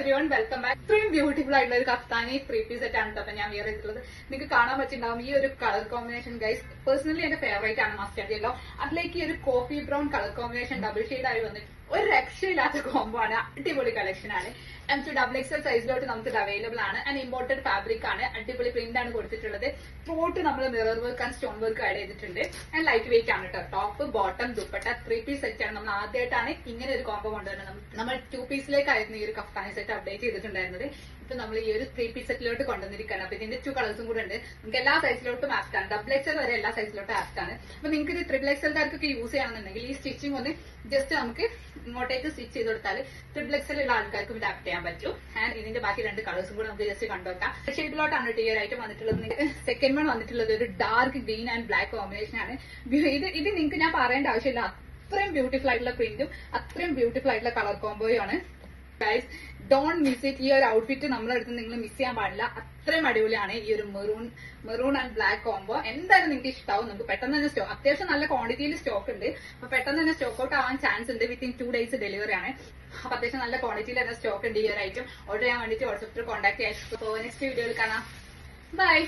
Everyone welcome back. ഇത്രയും beautiful ആയിട്ടുള്ള ഒരു കഫ്താനി 3 പീസ് സെറ്റ് ആണ് കേട്ടോ ഞാൻ വിയർ ചെയ്തിട്ടുള്ളത്. നിങ്ങൾക്ക് കാണാൻ പറ്റുന്നുണ്ടാവും ഈ ഒരു കളർ കോമ്പിനേഷൻ ഗൈസ് പേഴ്സണലി എന്റെ ഫേവറേറ്റ് ആണ് മസ്റ്റർഡ് യെല്ലോ. അതിലേക്ക് ഈ ഒരു coffee brown colour combination double shade ആയി വന്നിട്ട് ഒരു രക്ഷയില്ലാത്ത കോംബോ ആണ്. അടിപൊളി കളക്ഷൻ ആണ്. M2XXL സൈസിലോട്ട് നമുക്ക് അവൈലബിൾ ആണ്. ആൻഡ് ഇമ്പോർട്ടഡ് ഫാബ്രിക് ആണ്. അടിപൊളി പ്രിന്റ് ആണ് കൊടുത്തിട്ടുള്ളത്. ത്രോട്ട് നമ്മൾ mirror work and stone work add ചെയ്തിട്ടുണ്ട്. ആൻഡ് ലൈറ്റ് വെയിറ്റ് ആണ് കേട്ടോ. Top bottom dupatta 3 piece set ആണ്. നമ്മൾ ആദ്യമായിട്ടാണ് ഇങ്ങനെ ഒരു കോംബോ കൊണ്ടുവരുന്നത്. നമ്മൾ 2 പീസിലേക്കായിരുന്നു ഈ ഒരു കഫ്താനി സെറ്റ് അപ്ഡേറ്റ് ചെയ്തിട്ടുണ്ടായിരുന്നത്. ഇപ്പൊ നമ്മൾ ഈ ഒരു 3 പീസ് സെറ്റിലോട്ട് കൊണ്ടുവന്നിരിക്കുകയാണ്. അപ്പൊ ഇതിന്റെ 2 കളേഴ്സും കൂടെ ഉണ്ട്. നമുക്ക് എല്ലാ സൈസിലോട്ടും ആപ്റ്റ് ആണ്. XXL വരെ എല്ലാ സൈസിലോട്ടും ആപ്റ്റ് ആണ്. അപ്പൊ നിങ്ങൾക്ക് ഇത് XXL കാർക്കൊക്കെ യൂസ് ചെയ്യണമെന്നുണ്ടെങ്കിൽ ഈ സ്റ്റിച്ചിങ് ഒന്ന് ജസ്റ്റ് നമുക്ക് ഇങ്ങോട്ടേക്ക് സ്റ്റിച്ച് ചെയ്ത് കൊടുത്താൽ XXL ഉള്ള ആൾക്കാർക്കും ഇത് ആപ്റ്റ് ചെയ്യാൻ പറ്റും. ആൻഡ് ഇതിന്റെ ബാക്കി 2 കളേഴ്സും കൂടെ നമുക്ക് ജസ്റ്റ് കണ്ടുവെക്കാം. ഷെയ്ഡിലോട്ടാണ് ഈ ഒരു ഐറ്റം വന്നിട്ടുള്ളത്. സെക്കൻഡ് വൺ വന്നിട്ടുള്ളത് ഒരു dark green and black combination ആണ്. ഇത് നിങ്ങൾക്ക് ഞാൻ പറയേണ്ട ആവശ്യമില്ല. അത്രയും ബ്യൂട്ടിഫുൾ ആയിട്ടുള്ള പ്രിന്റും അത്രയും ബ്യൂട്ടിഫുൾ ആയിട്ടുള്ള കളർ കോംബോയും ആണ്. Guys don't miss it. ഈ ഒരു ഔട്ട്ഫിറ്റ് നമ്മളെ അടുത്ത് നിങ്ങൾ മിസ് ചെയ്യാൻ പാടില്ല. അത്രയും അടിപൊളിയാണ് ഈ ഒരു മെറൂൺ ആൻഡ് ബ്ലാക്ക് കോംബോ. എന്തായാലും നിങ്ങൾക്ക് ഇഷ്ടമാവും. നമുക്ക് പെട്ടെന്ന് തന്നെ അത്യാവശ്യം നല്ല ക്വാണ്ടിറ്റിയിൽ സ്റ്റോക്ക് ഉണ്ട്. അപ്പൊ പെട്ടെന്ന് തന്നെ സ്റ്റോക്ക് ഔട്ട് ആവാൻ ചാൻസ് ഉണ്ട്. വിത്തിൻ 2 ഡേയ്സ് ഡെലിവറി ആണ്. അപ്പൊ അത്യാവശ്യം നല്ല ക്വാണ്ടിറ്റിയിൽ തന്നെ സ്റ്റോക്ക് ഉണ്ട്. ഈ ഒരു ഐറ്റം ഓർഡർ ചെയ്യാൻ വേണ്ടിയിട്ട് വാട്സ്ആപ്പിൽ കോൺടാക്ട് ചെയ്യാം. നെക്സ്റ്റ് വീഡിയോയിൽ കാണാം. ബൈ.